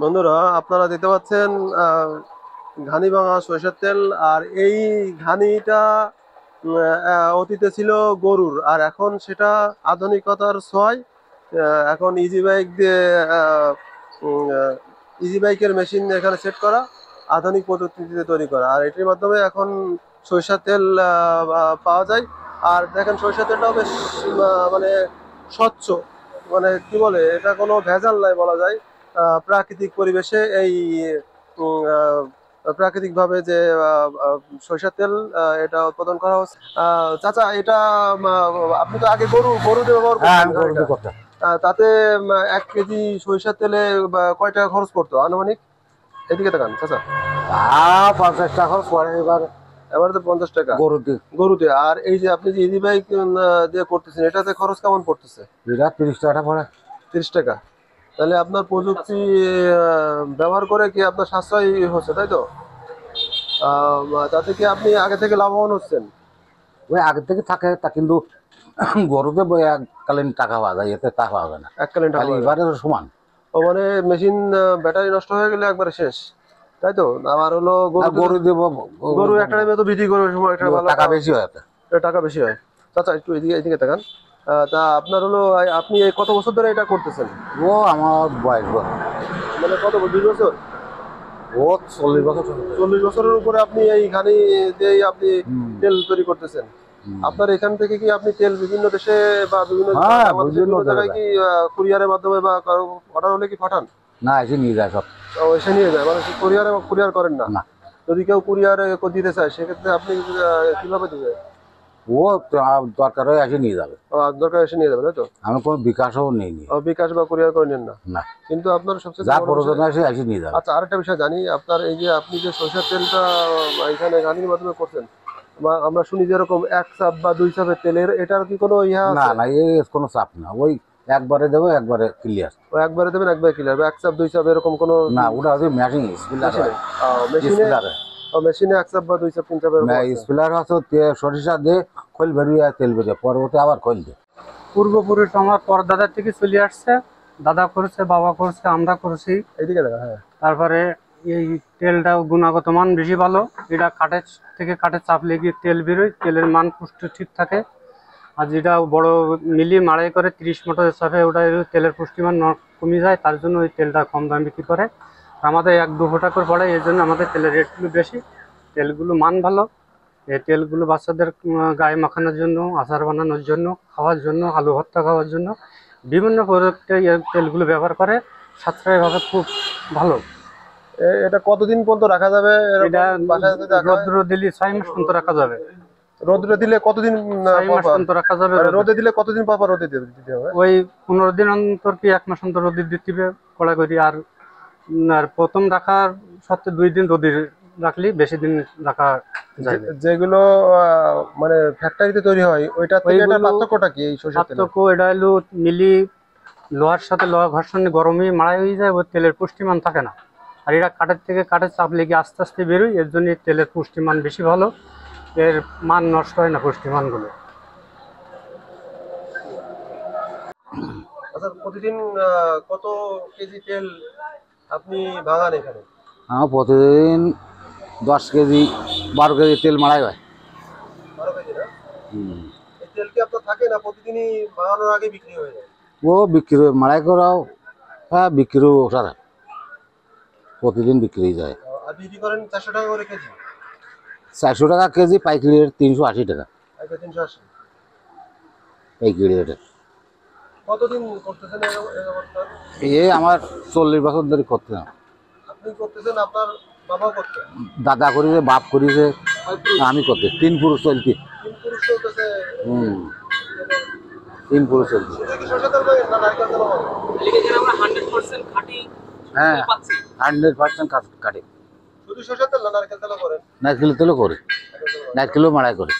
বন্ধুরা, আপনারা দেখতে পাচ্ছেন ঘানি ভাঙা সরিষার তেল। আর এই ঘানিটা অতীতে ছিল গরুর, আর এখন সেটা আধুনিকতার ছোঁয়ায় এখন ইজি বাইক দিয়ে ইজি বাইকের মেশিন এখানে সেট করা, আধুনিক পদ্ধতিতে তৈরি করা। আর এটির মাধ্যমে এখন সরিষার তেল পাওয়া যায়। আর দেখেন সরিষার তেলটাও বেশ মানে স্বচ্ছ, মানে কি বলে, এটা কোনো ভেজাল নাই বলা যায়। প্রাকৃতিক পরিবেশে এই প্রাকৃতিক ভাবে যে সরিষার তেল এটা উৎপাদন করা হচ্ছে। চাচা, এটা আপনি তো আগে গরুতে ব্যবহার করতেন, তাতে 1 কেজি সরিষার তেলে কয় টাকা খরচ করতো আনুমানিক? এদিকে তাকান চাচা। 50 টাকা খরচ পড়ে এবার তো 50 টাকা গরুতে। আর এই যে আপনি যে ইজি বাইক দিয়ে করতেছেন, এটাতে খরচ কেমন পড়তেছে? 30 টাকা পড়ে। 30 টাকা। তাহলে আপনার প্রযুক্তি ব্যবহার করে কি আপনার সাশ্রয় হচ্ছে, তাই তো? তাতে কি আপনি আগে থেকে লাভবান হচ্ছেন? ওই আগে থেকে থাকে তা, কিন্তু গরুতে এককালীন টাকা পাওয়া যায়, এতে টাকা পাওয়া যায় না। এককালীন টাকা এবারে সমান। ও মানে মেশিন ব্যাটারি নষ্ট হয়ে গেলে একবারে শেষ, তাই তো? আমার হলো গরু দেব, গরু একটা টাইমে তো বিক্রি করবে, সময় একটা ভালো টাকা বেশি হয়, টাকা বেশি হয়। চাচা একটু এদিকে তাকান। তা আপনার হলো, আপনি কত বছর ধরে এটা করতেছেন? ও আমার বয়স মানে কত, 20 বছর? ও 40 বছর। 40 বছরের উপরে আপনি এই ঘানি দিয়ে আপনি তেল তৈরি করতেছেন। আপনার এখান থেকে কি আপনি তেল বিভিন্ন দেশে বা বিভিন্ন জায়গায় কি কুরিয়ারের মাধ্যমে বা অর্ডার হলে কি পাঠান? না, এসে নিয়ে যায় সব। এসে নিয়ে যায়, মানে কুরিয়ার করেন না? যদি কেউ কুরিয়ারে দিতে চায় সেক্ষেত্রে আপনি কিভাবে দিবেন? ও দরকার হয় এসে নিয়ে যাবে। দরকার এসে নিয়ে যাবে, তাই তো? আমি কোনো বিকাশও নেইনি। বিকাশ বা কুরিয়ার করে নেন না? না। কিন্তু আপনার সবচেয়ে যা প্রয়োজন এসে নিয়ে যাবে। আচ্ছা, আরেকটা বিষয় জানি, আপনার এই যে আপনি যে সরিষার তেলটা এখানে ঘানির মাধ্যমে করছেন, আমরা শুনি যেরকম 1 চাপ বা 2 চাপের তেলের, এটার কি কোনো ইহা আছে? না, এর কোনো চাপ না। ওই একবারে দেবো, একবারে ক্লিয়ার। একবারে দেবেন, একবারে ক্লিয়ার। 1 চাপ 2 চাপ এরকম কোনো না, ওটা হচ্ছে মেশিন স্পিলার। মেশিনে 1 চাপ বা 2 চাপ 3 চাপ স্পিলার হচ্ছে সরিষা দিয়ে খোল বেরিয়ে তেল বেরিয়ে, পরবর্তী আবার খোল দিয়ে। পূর্বপুরুষ আমার পরদাদার থেকে চলে আসছে, দাদা করেছে, বাবা করেছে, আমরা করেছি। এইদিকে দেখা। হ্যাঁ। তারপরে এই তেলটাও গুণগত মান বেশি ভালো। এটা কাঠের থেকে কাঠে চাপ লেগে তেল বেরোয়, তেলের মান পুষ্টি ঠিক থাকে। আর যেটা বড় মিলি মাড়াই করে 30 মোটরের চাপে, ওটা তেলের পুষ্টিমান কমে যায়, তার জন্য ওই তেলটা কম দাম বিক্রি করে। আমাদের 1-2 ফোঁটা করে পড়ে, এই জন্য আমাদের তেলের রেটগুলো বেশি। তেলগুলো মান ভালো। এই তেলগুলো বাচ্চাদের গায়ে মাখানোর জন্য, আচার বানানোর জন্য, খাওয়ার জন্য, আলু ভর্তা খাওয়ার জন্য বিভিন্ন প্রোডাক্টে এই তেলগুলো ব্যবহার করে। সাশ্রয়ভাবে খুব ভালো। এটা কতদিন পর্যন্ত রাখা যাবে? এটা রৌদ্র দিলে 6 মাস পর্যন্ত রাখা যাবে। রোদে দিলে কতদিন? 6 মাস পর্যন্ত রাখা যাবে। রোদে দিলে কতদিন পর রোদে দিতে হবে? ওই 15 দিন অন্তর কি 1 মাস অন্তর রোদে দিতে হবে কড়া করি। আর প্রথম রাখার সত্ত্বে 2 দিন রোদে রাখলে বেশি দিন রাখা যায়। যেগুলো মানে ফ্যাক্টরিতে তৈরি হয়, ওইটা থেকে এটা পার্থক্যটা কি? এই সরিষার তেল পার্থক্য এটা হলো মিলি লোহার সাথে লোহা ঘর্ষণে গরমে মাড়াই হয়ে যায়, ওই তেলের পুষ্টিমান থাকে না। আর এটা কাঠের থেকে কাঠের চাপ লেগে আস্তে আস্তে বেরোয়, এর জন্য তেলের পুষ্টিমান বেশি ভালো। এর মান নষ্ট হয় না, পুষ্টিমানগুলো। আচ্ছা, প্রতিদিন কত কেজি তেল আপনি ভাঙান এখানে? আমার প্রতিদিন 10 কেজি 12 কেজি তেল মাড়াই হয়। 12 কেজি না? এই তেল কি আপনার থাকে না প্রতিদিনই ভাঙানোর আগে বিক্রি হয়ে যায়? ও বিক্রি মাড়াই করাও, হ্যাঁ বিক্রিও সারা প্রতিদিন বিক্রি যায়। আর বিক্রি করেন 400 টাকা করে কেজি? 400 টাকা কেজি, পাইকারি রেট 380 টাকা। 380 পাইকারি রেটে। কতদিন করতেছেন এই আমার 40 বছর ধরে করতে। আপনি করতেছেন, আপনার বাবাও করতেন? দাদা করেছে, বাপ করেছে, আমি করতে। 3 পুরুষ চলতি। 3 পুরুষ চলতেছে। 3 পুরুষ চলতি। শুধু কি সরিষা তেল না নারকেল তেল হবে? এখানে আমরা 100% খাঁটি হ্যাঁ, 100% কাটে। শুধু সরিষা তেল না নারকেল তেলও করেন? নারকেল তেলও করে, নারকেলও মাড়াই করে।